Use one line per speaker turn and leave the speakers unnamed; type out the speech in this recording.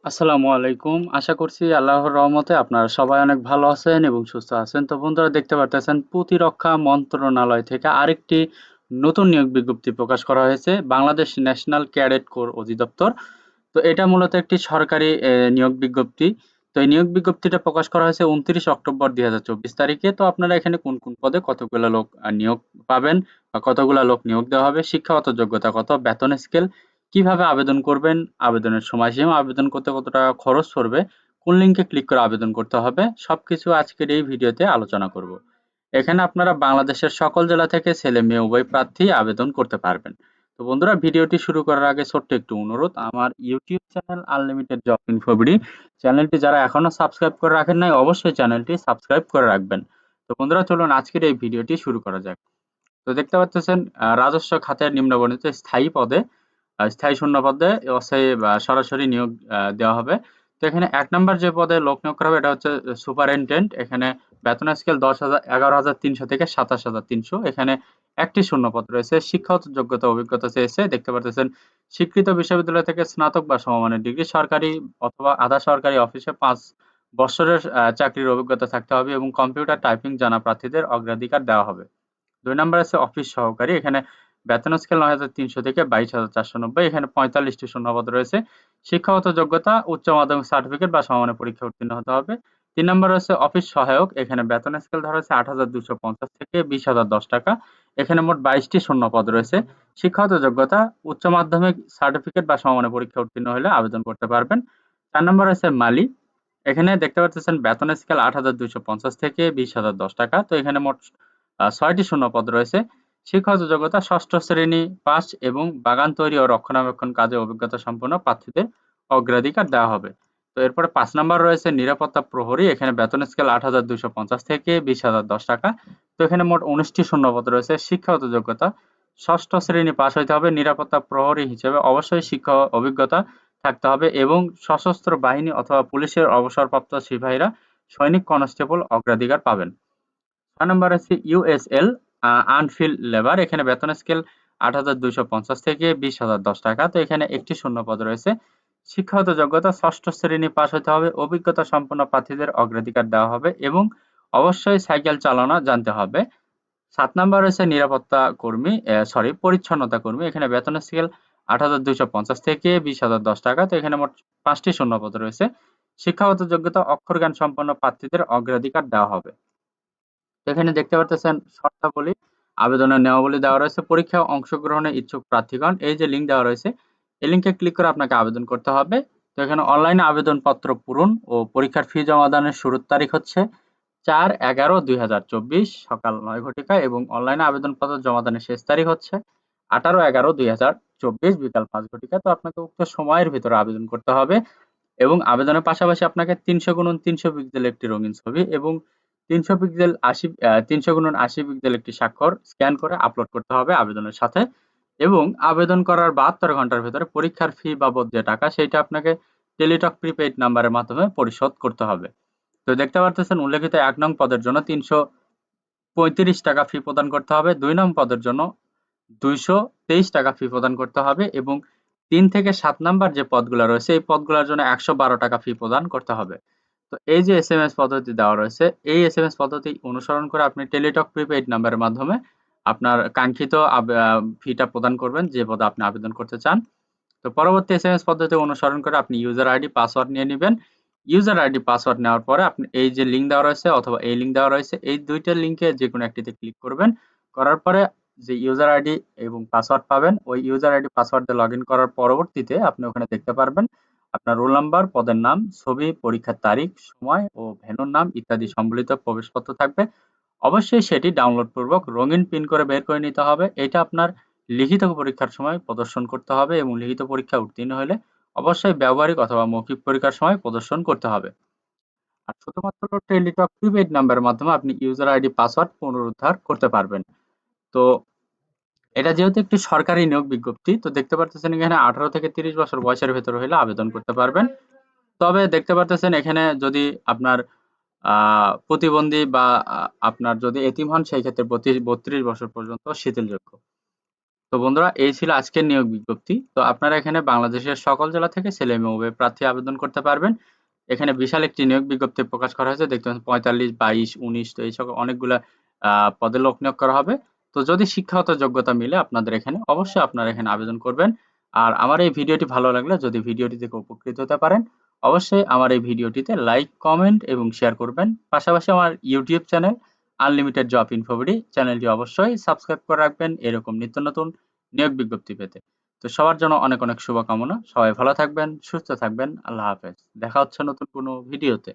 আসসালামু আলাইকুম। আশা করছি আল্লাহর রহমতে আপনারা সবাই অনেক ভালো আছেন এবং সুস্থ আছেন। তো বন্ধুরা দেখতে পারতেছেন প্রতিরক্ষা মন্ত্রণালয় থেকে আরেকটি নতুন নিয়োগ বিজ্ঞপ্তি প্রকাশ করা হয়েছে। বাংলাদেশ ন্যাশনাল ক্যাডেট কোর অধিদপ্তর। তো এটা মূলত একটি সরকারি নিয়োগ বিজ্ঞপ্তি। তো এই নিয়োগ বিজ্ঞপ্তিটা প্রকাশ করা হয়েছে ২৯ অক্টোবর ২০২৪ তারিখে। তো আপনারা এখানে কোন, কোন পদে কতগুলা লোক নিয়োগ পাবেন বা কতগুলা লোক নিয়োগ দেওয়া হবে, শিক্ষাগত যোগ্যতা কত, বেতন স্কেল, কিভাবে আবেদন করবেন, আবেদনের সময়সীমা, আবেদন করতে কত টাকা খরচ পড়বে, কোন লিঙ্কে ক্লিক করে আবেদন করতে হবে, সবকিছু আজকের এই ভিডিওতে আলোচনা করব। এখানে আপনারা বাংলাদেশের সকল জেলা থেকে ছেলে মেয়ে উভয় প্রার্থী আবেদন করতে পারবেন। তো বন্ধুরা ভিডিওটি শুরু করার আগে ছোট্ট একটু অনুরোধ, আমার YouTube channel unlimited job InfoBD চ্যানেলটি যারা এখনো সাবস্ক্রাইব করে রাখেন নাই অবশ্যই চ্যানেলটি সাবস্ক্রাইব করে রাখবেন। তো বন্ধুরা চলুন আজকের এই ভিডিওটি শুরু করা যাক। তো দেখতে পাচ্ছেন রাজস্ব খাতের নিম্নবর্ণিত স্থায়ী পদে স্থায়ী শূন্য পদে সরাসরি নিয়োগ দেওয়া হবে। তো এখানে ১ নাম্বার যে পদে লোক নিয়োগ করা হবে এটা হচ্ছে সুপারিনটেন্ডেন্ট। এখানে বেতন স্কেল ১১,৩০০ থেকে ২৭,৩০০। এখানে একটি শূন্য পদ রয়েছে। শিক্ষাগত যোগ্যতা অভিজ্ঞতা চেয়েছে। দেখতে পারতেছেন স্বীকৃত বিশ্ববিদ্যালয় থেকে স্নাতক বা সমমানের ডিগ্রি, সরকারি অথবা আধা সরকারি অফিসে ৫ বৎসরের চাকরির অভিজ্ঞতা থাকতে হবে এবং কম্পিউটার টাইপিং জানা প্রার্থীদের অগ্রাধিকার দেওয়া হবে। ২ নাম্বার আছে অফিস সহকারী। এখানে বেতন স্কেল ৯,৩০০ থেকে ২২,৪৯০। এখানে ৪৫ টি শূন্যপদ রয়েছে। শিক্ষাগত যোগ্যতা উচ্চ মাধ্যমিক সার্টিফিকেট বা সমমানের পরীক্ষায় উত্তীর্ণ হতে হবে। ৩ নাম্বার হচ্ছে অফিস সহায়ক। এখানে বেতন স্কেল ধরা হয়েছে ৮,২৫০ থেকে ২০,০১০ টাকা। এখানে মোট ২২ টি শূন্যপদ রয়েছে। শিক্ষাগত যোগ্যতা উচ্চ মাধ্যমিক সার্টিফিকেট বা সমমানের পরীক্ষায় উত্তীর্ণ হলে আবেদন করতে পারবেন। ৪ নাম্বার হচ্ছে মালি। এখানে দেখতে পাচ্ছেন বেতন স্কেল ৮,২৫০ থেকে ২০,০১০ টাকা। তো এখানে মোট ৬ টি শূন্যপদ রয়েছে। শিক্ষাগত যোগ্যতা ষষ্ঠ শ্রেণী পাস এবং বাগান তৈরি ও রক্ষণাবেক্ষণ কাজে অভিজ্ঞতা সম্পন্ন প্রার্থীদের অগ্রাধিকার দেওয়া হবে। তো এরপরে ৫ নাম্বার রয়েছে নিরাপত্তা প্রহরী। এখানে বেতন স্কেল ৮,২৫০ থেকে ২০,০১০ টাকা। তো এখানে মোট ১৯ টি শূন্যপদ রয়েছে। শিক্ষাগত যোগ্যতা ষষ্ঠ শ্রেণী পাস হইতে হবে। নিরাপত্তা প্রহরী হিসেবে অবশ্যই শিক্ষা অভিজ্ঞতা থাকতে হবে এবং সশস্ত্র বাহিনী অথবা পুলিশের অবসরপ্রাপ্ত সিপাহীরা সৈনিক কনস্টেবল অগ্রাধিকার পাবেন। ৬ নম্বর আছে ইউএসএল আনফিল্ড লেবার। এখানে বেতন স্কেল ৮,২৫০ থেকে ২০,০১০ টাকা। তো এখানে একটি শূন্যপদ রয়েছে। শিক্ষাগত যোগ্যতা ষষ্ঠ শ্রেণী পাস হতে হবে। অভিজ্ঞতা সম্পন্ন প্রার্থীদের অগ্রাধিকার দেওয়া হবে এবং অবশ্যই সাইকেল চালানো জানতে হবে। ৭ নাম্বার রয়েছে নিরাপত্তা কর্মী পরিচ্ছন্নতা কর্মী। এখানে বেতন স্কেল ৮,২৫০ থেকে ২০,০১০ টাকা। তো এখানে মোট ৫ টি শূন্যপদ রয়েছে। শিক্ষাগত যোগ্যতা অক্ষর জ্ঞান সম্পন্ন প্রার্থীদের অগ্রাধিকার দেওয়া হবে। এখানে দেখতে পারতেছেন শর্তাবলী, আবেদনের নিয়মাবলী দেওয়া রয়েছে। পরীক্ষায় অংশগ্রহণে ইচ্ছুক প্রার্থীগণ এই যে লিঙ্ক দেওয়া রয়েছে, এই লিঙ্কে ক্লিক করে আপনাকে আবেদন করতে হবে। তো এখানে অনলাইনে আবেদনপত্র পূরণ ও পরীক্ষার ফি জমা দানের শুরুর তারিখ হচ্ছে ৪/১১/২০২৪ সকাল ৯ ঘটিকা এবং অনলাইনে আবেদনপত্র জমা দানের শেষ তারিখ হচ্ছে ১৮/১১/২০২৪ বিকাল ৫ ঘটিকা। তো আপনাকে উক্ত সময়ের ভিতরে আবেদন করতে হবে এবং আবেদনের পাশাপাশি আপনাকে ৩০০x৩০০ পিক্সেল একটি রঙিন ছবি এবং ৩০০x৮০ পিক্সেল একটি স্বাক্ষর স্ক্যান করে আপলোড করতে হবে আবেদনের সাথে এবং আবেদন করার ৭২ ঘন্টার ভেতরে পরীক্ষার ফি বাবদ যে টাকা সেইটা আপনাকে টেলিটক প্রিপেইড নাম্বারের মাধ্যমে পরিশোধ করতে হবে। তো দেখতে পারতেছেন উল্লেখিত ১ নং পদের জন্য ৩৩৫ টাকা ফি প্রদান করতে হবে। ২ নং পদের জন্য ২২৩ টাকা ফি প্রদান করতে হবে এবং ৩ থেকে ৭ নাম্বার যে পদগুলা রয়েছে এই পদগুলোর জন্য ১১২ টাকা ফি প্রদান করতে হবে। তো এই যে এসএমএস পদ্ধতি দেওয়া রয়েছে, এই এসএমএস পদ্ধতি অনুসরণ করে আপনি টেলিটক প্রিপেইড নাম্বারের মাধ্যমে আপনার কাঙ্ক্ষিত ফিটা প্রদান করবেন যে পদে আপনি আবেদন করতে চান। তো পরবর্তী এসএমএস পদ্ধতি অনুসরণ করে আপনি ইউজার আইডি পাসওয়ার্ড নিয়ে নিবেন। ইউজার আইডি পাসওয়ার্ড নেওয়ার পরে আপনি এই যে লিঙ্ক দেওয়া রয়েছে অথবা এই লিঙ্ক দেওয়া রয়েছে এই ২ টা লিঙ্কে যেকোনো একটিতে ক্লিক করবেন। করার পরে যে ইউজার আইডি এবং পাসওয়ার্ড পাবেন ওই ইউজার আইডি পাসওয়ার্ড দিয়ে লগইন করার পরবর্তীতে আপনি ওখানে দেখতে পারবেন আপনার রোল নাম্বার, পদের নাম, ছবি, পরীক্ষার তারিখ, সময় ও ভেন্যুর নাম ইত্যাদি সম্বলিত প্রবেশপত্র থাকবে। অবশ্যই সেটি ডাউনলোড পূর্বক রঙিন প্রিন্ট করে বের করে নিতে হবে। এটা আপনার লিখিত পরীক্ষার সময় প্রদর্শন করতে হবে এবং লিখিত পরীক্ষায় উত্তীর্ণ হলে অবশ্যই ব্যবহারিক অথবা মৌখিক পরীক্ষার সময় প্রদর্শন করতে হবে। আর শুধুমাত্র টেলিটক প্রিপেইড নাম্বারের মাধ্যমে আপনি ইউজার আইডি পাসওয়ার্ড পুনরুদ্ধার করতে পারবেন। তো এটা যেহেতু একটি সরকারি নিয়োগ বিজ্ঞপ্তি তো দেখতে পারতেছেন এখানে ১৮ থেকে ৩০ বছর বয়সের ভেতর হলে আবেদন করতে পারবেন। তবে দেখতে পারতেছেন এখানে যদি আপনার প্রতিবন্ধী বা আপনার যদি এতিম হন সেই ক্ষেত্রে ৩২ বছর পর্যন্ত শিথিলযোগ্য। তো বন্ধুরা, এই ছিল আজকের নিয়োগ বিজ্ঞপ্তি। তো আপনারা এখানে বাংলাদেশের সকল জেলা থেকে ছেলে মেয়ে উভয় প্রার্থী আবেদন করতে পারবেন। এখানে বিশাল একটি নিয়োগ বিজ্ঞপ্তি প্রকাশ করা হয়েছে। দেখতে পাচ্ছেন ৪৫, ২২, ১৯, তো এই সকল অনেকগুলা পদে লোক নিয়োগ করা হবে। তো যদি শিক্ষাগত যোগ্যতা মিলে আপনাদের এখানে, অবশ্যই আপনারা এখানে আবেদন করবেন। আর আমার এই ভিডিওটি ভালো লাগলে, যদি ভিডিওটি থেকে উপকৃত হতে পারেন, অবশ্যই আমার এই ভিডিওটিতে লাইক, কমেন্ট এবং শেয়ার করবেন। পাশাপাশি আমার YouTube channel unlimited job InfoBD চ্যানেলটি অবশ্যই সাবস্ক্রাইব করে রাখবেন এরকম নিত্য নতুন নিয়োগ বিজ্ঞপ্তি পেতে। তো সবার জন্য অনেক অনেক শুভকামনা। সবাই ভালো থাকবেন, সুস্থ থাকবেন। আল্লাহ হাফেজ। দেখা হচ্ছে নতুন কোনো ভিডিওতে।